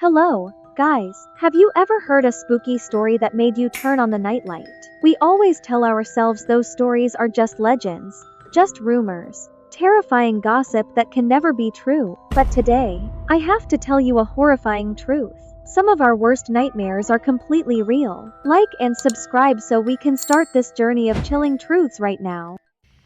Hello, guys. Have you ever heard a spooky story that made you turn on the nightlight? We always tell ourselves those stories are just legends, just rumors, terrifying gossip that can never be true. But today, I have to tell you a horrifying truth. Some of our worst nightmares are completely real. Like and subscribe so we can start this journey of chilling truths right now.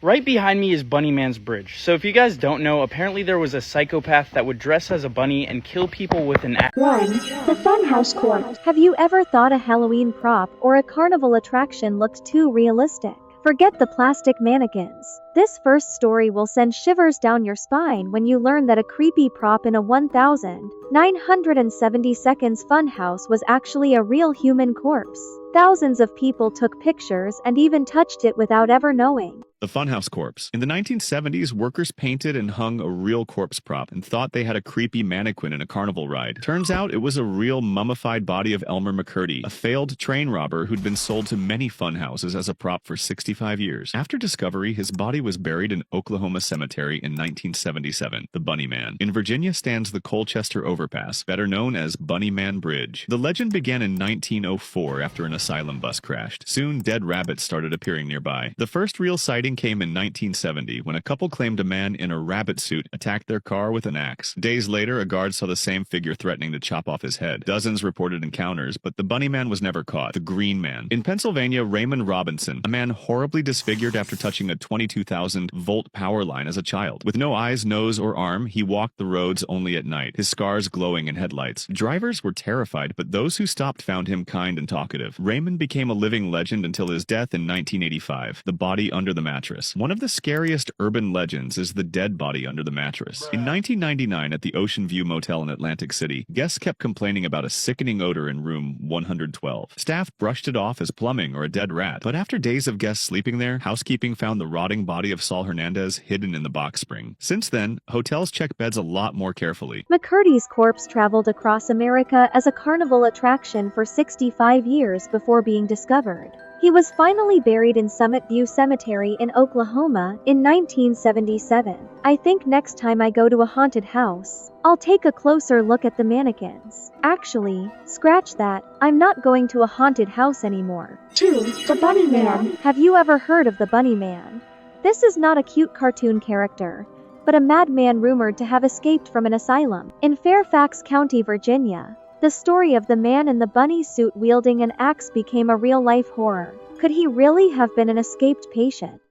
Right behind me is Bunny Man's Bridge. So if you guys don't know, apparently there was a psychopath that would dress as a bunny and kill people with an axe. 1. The Funhouse Corpse. Have you ever thought a Halloween prop or a carnival attraction looked too realistic? Forget the plastic mannequins. This first story will send shivers down your spine when you learn that a creepy prop in a 1970 seconds funhouse was actually a real human corpse. Thousands of people took pictures and even touched it without ever knowing. The Funhouse Corpse. In the 1970s, workers painted and hung a real corpse prop and thought they had a creepy mannequin in a carnival ride. Turns out it was a real mummified body of Elmer McCurdy, a failed train robber who'd been sold to many funhouses as a prop for 65 years. After discovery, his body was buried in Oklahoma Cemetery in 1977. The Bunny Man. In Virginia stands the Colchester Overpass, better known as Bunny Man Bridge. The legend began in 1904 after an Asylum bus crashed. Soon, dead rabbits started appearing nearby. The first real sighting came in 1970 when a couple claimed a man in a rabbit suit attacked their car with an axe. Days later, a guard saw the same figure threatening to chop off his head. Dozens reported encounters, but the Bunny Man was never caught. The Green Man. In Pennsylvania, Raymond Robinson, a man horribly disfigured after touching a 22,000-volt power line as a child. With no eyes, nose, or arm, he walked the roads only at night, his scars glowing in headlights. Drivers were terrified, but those who stopped found him kind and talkative. Raymond became a living legend until his death in 1985. The body under the mattress. One of the scariest urban legends is the dead body under the mattress. In 1999 at the Ocean View Motel in Atlantic City, guests kept complaining about a sickening odor in room 112. Staff brushed it off as plumbing or a dead rat, but after days of guests sleeping there, housekeeping found the rotting body of Saul Hernandez hidden in the box spring. Since then, hotels check beds a lot more carefully. McCurdy's corpse traveled across America as a carnival attraction for 65 years before being discovered. He was finally buried in Summit View Cemetery in Oklahoma in 1977. I think next time I go to a haunted house, I'll take a closer look at the mannequins. Actually, scratch that, I'm not going to a haunted house anymore. 2. The Bunny Man. Have you ever heard of the Bunny Man? This is not a cute cartoon character, but a madman rumored to have escaped from an asylum in Fairfax County, Virginia. The story of the man in the bunny suit wielding an axe became a real-life horror. Could he really have been an escaped patient?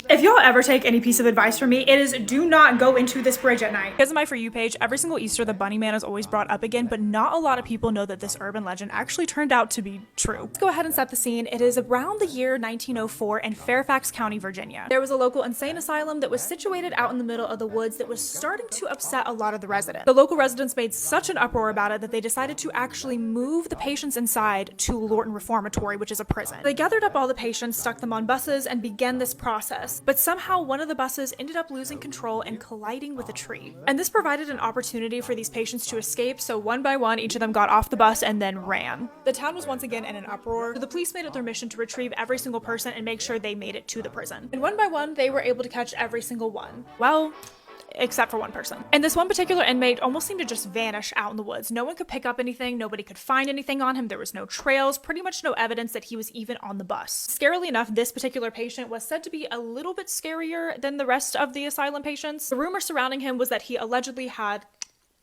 If y'all ever take any piece of advice from me, it is do not go into this bridge at night. Because of my For You page, every single Easter the Bunny Man is always brought up again, but not a lot of people know that this urban legend actually turned out to be true. Let's go ahead and set the scene. It is around the year 1904 in Fairfax County, Virginia. There was a local insane asylum that was situated out in the middle of the woods that was starting to upset a lot of the residents. The local residents made such an uproar about it that they decided to actually move the patients inside to Lorton Reformatory, which is a prison. They gathered up all the patients, stuck them on buses, and began this process. But somehow one of the buses ended up losing control and colliding with a tree. And this provided an opportunity for these patients to escape, so one by one, each of them got off the bus and then ran. The town was once again in an uproar, so the police made it their mission to retrieve every single person and make sure they made it to the prison. And one by one, they were able to catch every single one. Well, except for one person. And this one particular inmate almost seemed to just vanish out in the woods. No one could pick up anything, nobody could find anything on him, there was no trails, pretty much no evidence that he was even on the bus. Scarily enough, this particular patient was said to be a little bit scarier than the rest of the asylum patients. The rumor surrounding him was that he allegedly had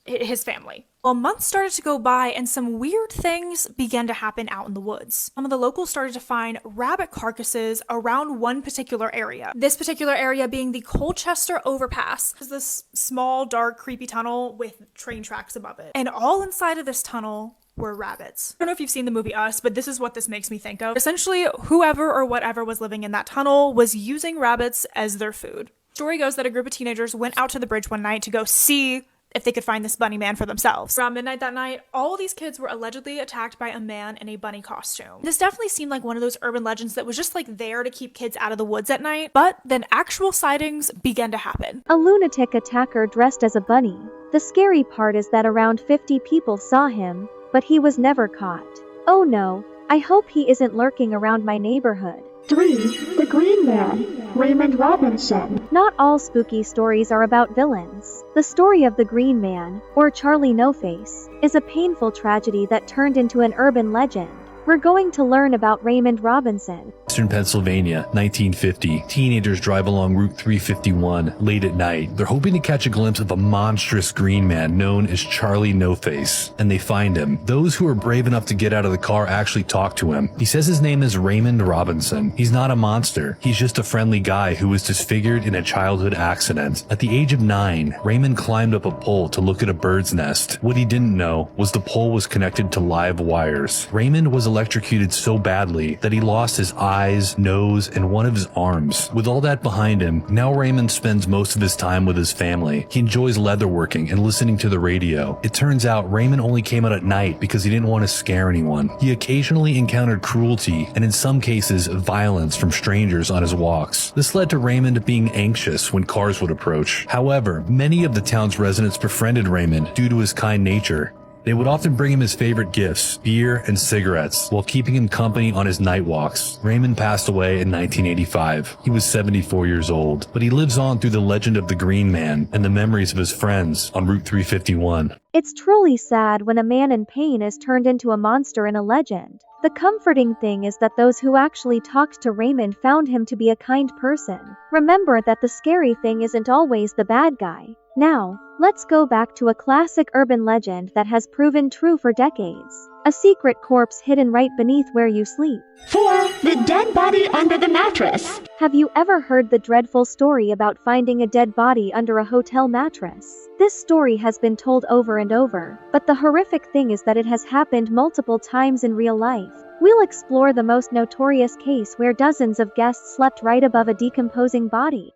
his family. Well, months started to go by and some weird things began to happen out in the woods. Some of the locals started to find rabbit carcasses around one particular area. This particular area being the Colchester Overpass. It's this small, dark, creepy tunnel with train tracks above it. And all inside of this tunnel were rabbits. I don't know if you've seen the movie Us, but this is what this makes me think of. Essentially, whoever or whatever was living in that tunnel was using rabbits as their food. Story goes that a group of teenagers went out to the bridge one night to go see if they could find this bunny man for themselves. Around midnight that night, all these kids were allegedly attacked by a man in a bunny costume. This definitely seemed like one of those urban legends that was just like there to keep kids out of the woods at night, but then actual sightings began to happen. A lunatic attacker dressed as a bunny. The scary part is that around 50 people saw him, but he was never caught. Oh no, I hope he isn't lurking around my neighborhood. 3. The Green Man. Raymond Robinson. Not not all spooky stories are about villains. The story of the Green Man, or Charlie No Face, is a painful tragedy that turned into an urban legend. We're going to learn about Raymond Robinson. Western Pennsylvania, 1950. Teenagers drive along Route 351 late at night. They're hoping to catch a glimpse of a monstrous green man known as Charlie No Face, and they find him. Those who are brave enough to get out of the car actually talk to him. He says his name is Raymond Robinson. He's not a monster. He's just a friendly guy who was disfigured in a childhood accident. At the age of 9, Raymond climbed up a pole to look at a bird's nest. What he didn't know was the pole was connected to live wires. Raymond was electrocuted so badly that he lost his eyes, nose, and one of his arms. With all that behind him, now Raymond spends most of his time with his family. He enjoys leatherworking and listening to the radio. It turns out Raymond only came out at night because he didn't want to scare anyone. He occasionally encountered cruelty and in some cases violence from strangers on his walks. This led to Raymond being anxious when cars would approach. However, many of the town's residents befriended Raymond due to his kind nature. They would often bring him his favorite gifts, beer and cigarettes, while keeping him company on his night walks. Raymond passed away in 1985. He was 74 years old, but he lives on through the legend of the Green Man and the memories of his friends on Route 351. It's truly sad when a man in pain is turned into a monster in a legend. The comforting thing is that those who actually talked to Raymond found him to be a kind person. Remember that the scary thing isn't always the bad guy. Now, let's go back to a classic urban legend that has proven true for decades. A secret corpse hidden right beneath where you sleep. 4. The dead body under the mattress. Have you ever heard the dreadful story about finding a dead body under a hotel mattress? This story has been told over and over, but the horrific thing is that it has happened multiple times in real life. We'll explore the most notorious case where dozens of guests slept right above a decomposing body.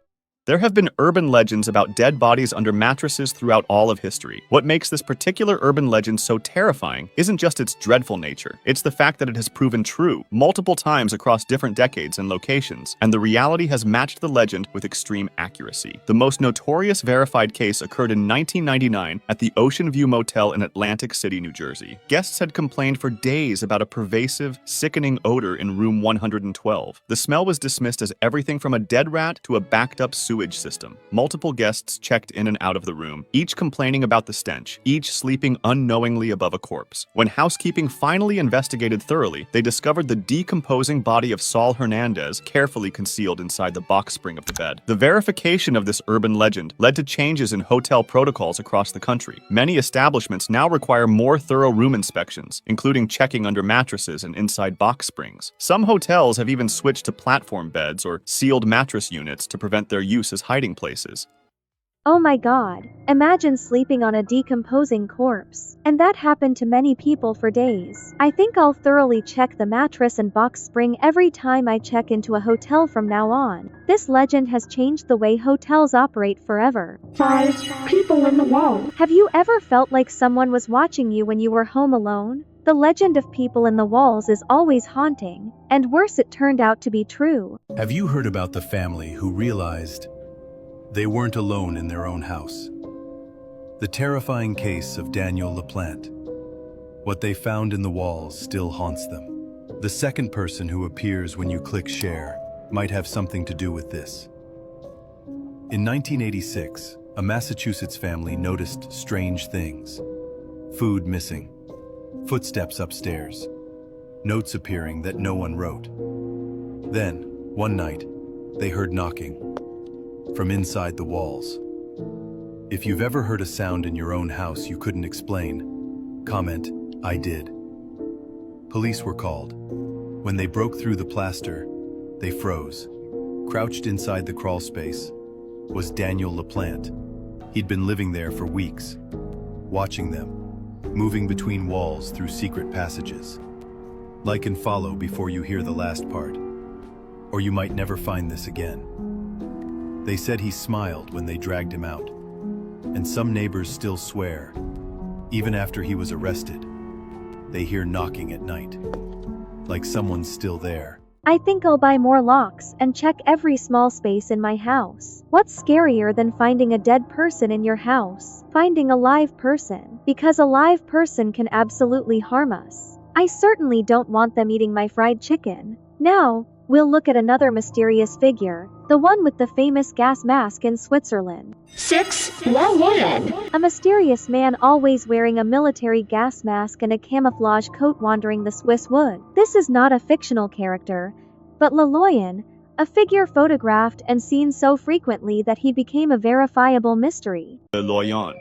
There have been urban legends about dead bodies under mattresses throughout all of history. What makes this particular urban legend so terrifying isn't just its dreadful nature, it's the fact that it has proven true multiple times across different decades and locations, and the reality has matched the legend with extreme accuracy. The most notorious verified case occurred in 1999 at the Ocean View Motel in Atlantic City, New Jersey. Guests had complained for days about a pervasive, sickening odor in room 112. The smell was dismissed as everything from a dead rat to a backed-up sewage system. Multiple guests checked in and out of the room, each complaining about the stench, each sleeping unknowingly above a corpse. When housekeeping finally investigated thoroughly, they discovered the decomposing body of Saul Hernandez carefully concealed inside the box spring of the bed. The verification of this urban legend led to changes in hotel protocols across the country. Many establishments now require more thorough room inspections, including checking under mattresses and inside box springs. Some hotels have even switched to platform beds or sealed mattress units to prevent their use as hiding places. Oh my god, imagine sleeping on a decomposing corpse. And that happened to many people for days. I think I'll thoroughly check the mattress and box spring every time I check into a hotel from now on. This legend has changed the way hotels operate forever. 5. People in the wall. Have you ever felt like someone was watching you when you were home alone? The legend of people in the walls is always haunting, and worse, it turned out to be true. Have you heard about the family who realized they weren't alone in their own house? The terrifying case of Daniel LaPlante. What they found in the walls still haunts them. The second person who appears when you click share might have something to do with this. In 1986, a Massachusetts family noticed strange things. Food missing, footsteps upstairs, notes appearing that no one wrote. Then, one night, they heard knocking from inside the walls. If you've ever heard a sound in your own house you couldn't explain, comment, "I did." Police were called. When they broke through the plaster, they froze. Crouched inside the crawl space was Daniel LaPlante. He'd been living there for weeks, watching them, moving between walls through secret passages. Like and follow before you hear the last part, or you might never find this again. They said he smiled when they dragged him out, and some neighbors still swear, even after he was arrested, they hear knocking at night, like someone's still there. I think I'll buy more locks and check every small space in my house. What's scarier than finding a dead person in your house? Finding a live person, because a live person can absolutely harm us. I certainly don't want them eating my fried chicken. Now, we'll look at another mysterious figure, the one with the famous gas mask in Switzerland. 6. Loloyan. A mysterious man always wearing a military gas mask and a camouflage coat wandering the Swiss wood. This is not a fictional character, but Loloyan, a figure photographed and seen so frequently that he became a verifiable mystery. Le Loyon.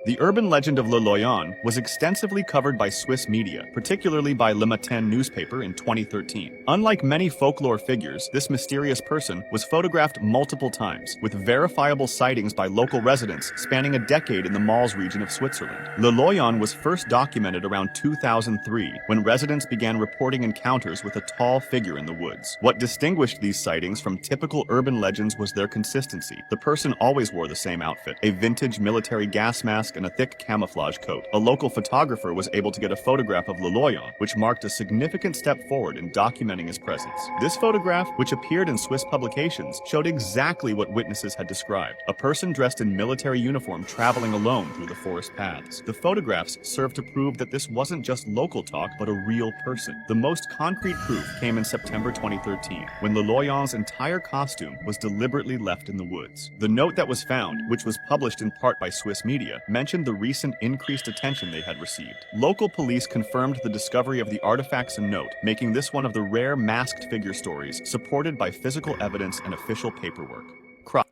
The urban legend of Le Loyon was extensively covered by Swiss media, particularly by Le Matin newspaper in 2013. Unlike many folklore figures, this mysterious person was photographed multiple times, with verifiable sightings by local residents spanning a decade in the Mals region of Switzerland. Le Loyon was first documented around 2003, when residents began reporting encounters with a tall figure in the woods. What distinguished these sightings from typical urban legends was their consistency. The person always wore the same outfit, a vintage military gas mask and a thick camouflage coat. A local photographer was able to get a photograph of Le Loyon, which marked a significant step forward in documenting his presence. This photograph, which appeared in Swiss publications, showed exactly what witnesses had described: a person dressed in military uniform traveling alone through the forest paths. The photographs served to prove that this wasn't just local talk, but a real person. The most concrete proof came in September 2013, when Le Loyon's entire costume was deliberately left in the woods. The note that was found, which was published in part by Swiss media, mentioned the recent increased attention they had received. Local police confirmed the discovery of the artifacts and note, making this one of the rare masked figure stories supported by physical evidence and official paperwork.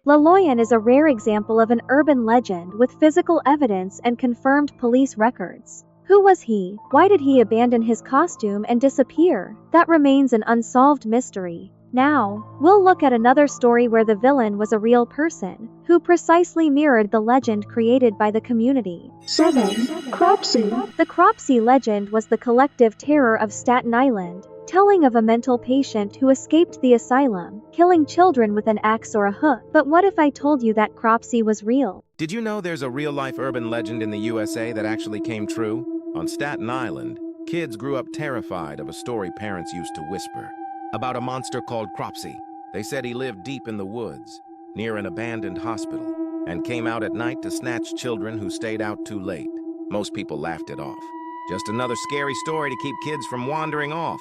Le Loyon is a rare example of an urban legend with physical evidence and confirmed police records. Who was he? Why did he abandon his costume and disappear? That remains an unsolved mystery. Now, we'll look at another story where the villain was a real person, who precisely mirrored the legend created by the community. 7. Cropsy. The Cropsy legend was the collective terror of Staten Island, telling of a mental patient who escaped the asylum, killing children with an axe or a hook. But what if I told you that Cropsy was real? Did you know there's a real-life urban legend in the USA that actually came true? On Staten Island, kids grew up terrified of a story parents used to whisper about a monster called Cropsy. They said he lived deep in the woods, near an abandoned hospital, and came out at night to snatch children who stayed out too late. Most people laughed it off. Just another scary story to keep kids from wandering off.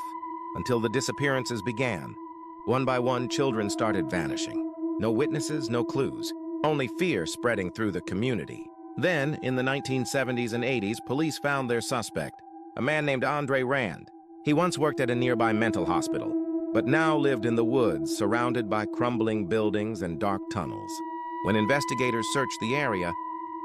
Until the disappearances began. One by one, children started vanishing. No witnesses, no clues. Only fear spreading through the community. Then, in the 1970s and 80s, police found their suspect, a man named Andre Rand. He once worked at a nearby mental hospital, but now lived in the woods, surrounded by crumbling buildings and dark tunnels. When investigators searched the area,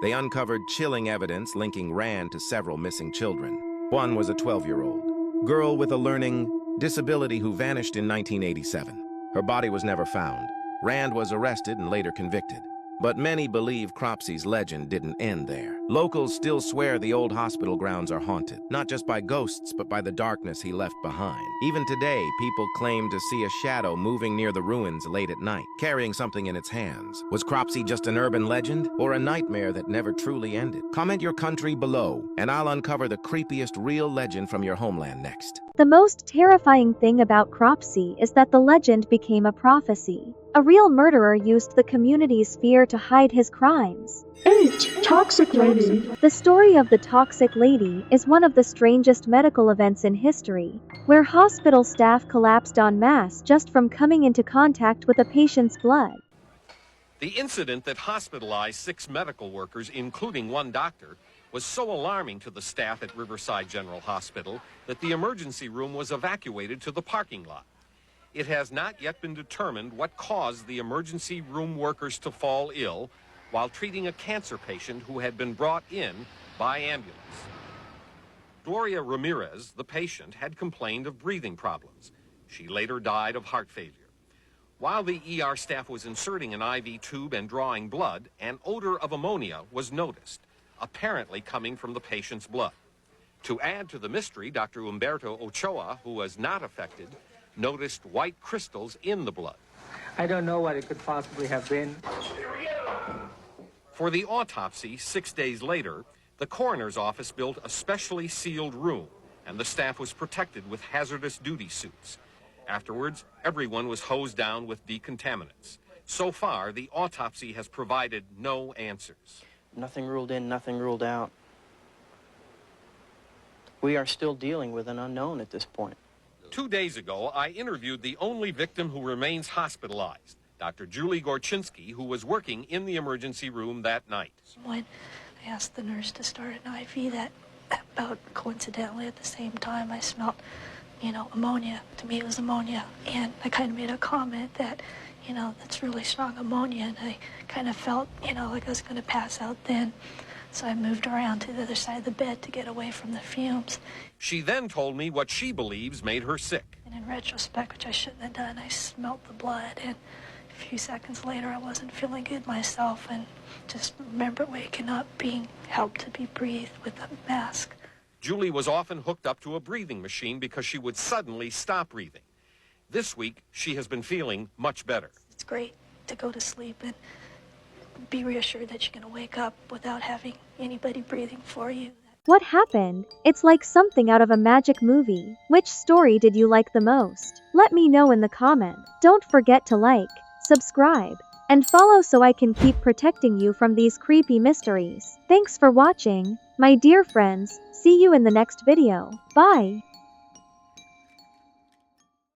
they uncovered chilling evidence linking Rand to several missing children. One was a 12-year-old girl with a learning disability who vanished in 1987. Her body was never found. Rand was arrested and later convicted. But many believe Cropsy's legend didn't end there. Locals still swear the old hospital grounds are haunted, not just by ghosts, but by the darkness he left behind. Even today, people claim to see a shadow moving near the ruins late at night, carrying something in its hands. Was Cropsy just an urban legend, or a nightmare that never truly ended? Comment your country below, and I'll uncover the creepiest real legend from your homeland next. The most terrifying thing about Cropsy is that the legend became a prophecy. A real murderer used the community's fear to hide his crimes. 8. Toxic Lady. The story of the Toxic Lady is one of the strangest medical events in history, where hospital staff collapsed en masse just from coming into contact with a patient's blood. The incident that hospitalized 6 medical workers, including 1 doctor, was so alarming to the staff at Riverside General Hospital that the emergency room was evacuated to the parking lot. It has not yet been determined what caused the emergency room workers to fall ill while treating a cancer patient who had been brought in by ambulance. Gloria Ramirez, the patient, had complained of breathing problems. She later died of heart failure. While the ER staff was inserting an IV tube and drawing blood, an odor of ammonia was noticed, apparently coming from the patient's blood. To add to the mystery, Dr. Umberto Ochoa, who was not affected, noticed white crystals in the blood. I don't know what it could possibly have been. For the autopsy, 6 days later, the coroner's office built a specially sealed room, and the staff was protected with hazardous duty suits. Afterwards, everyone was hosed down with decontaminants. So far, the autopsy has provided no answers. Nothing ruled in, nothing ruled out. We are still dealing with an unknown at this point. 2 days ago, I interviewed the only victim who remains hospitalized, Dr. Julie Gorchinsky, who was working in the emergency room that night. When I asked the nurse to start an IV, that about coincidentally at the same time I smelled, ammonia. To me it was ammonia. And I kind of made a comment that, that's really strong ammonia. And I kind of felt, like I was going to pass out then. So I moved around to the other side of the bed to get away from the fumes. She then told me what she believes made her sick. And in retrospect, which I shouldn't have done, I smelled the blood. And a few seconds later, I wasn't feeling good myself. And just remember waking up, being helped to be breathed with a mask. Julie was often hooked up to a breathing machine because she would suddenly stop breathing. This week, she has been feeling much better. It's great to go to sleep and be reassured that you're going to wake up without having anybody breathing for you. What happened? It's like something out of a magic movie. Which story did you like the most? Let me know in the comments. Don't forget to like, subscribe, and follow so I can keep protecting you from these creepy mysteries. Thanks for watching, my dear friends. See you in the next video. Bye.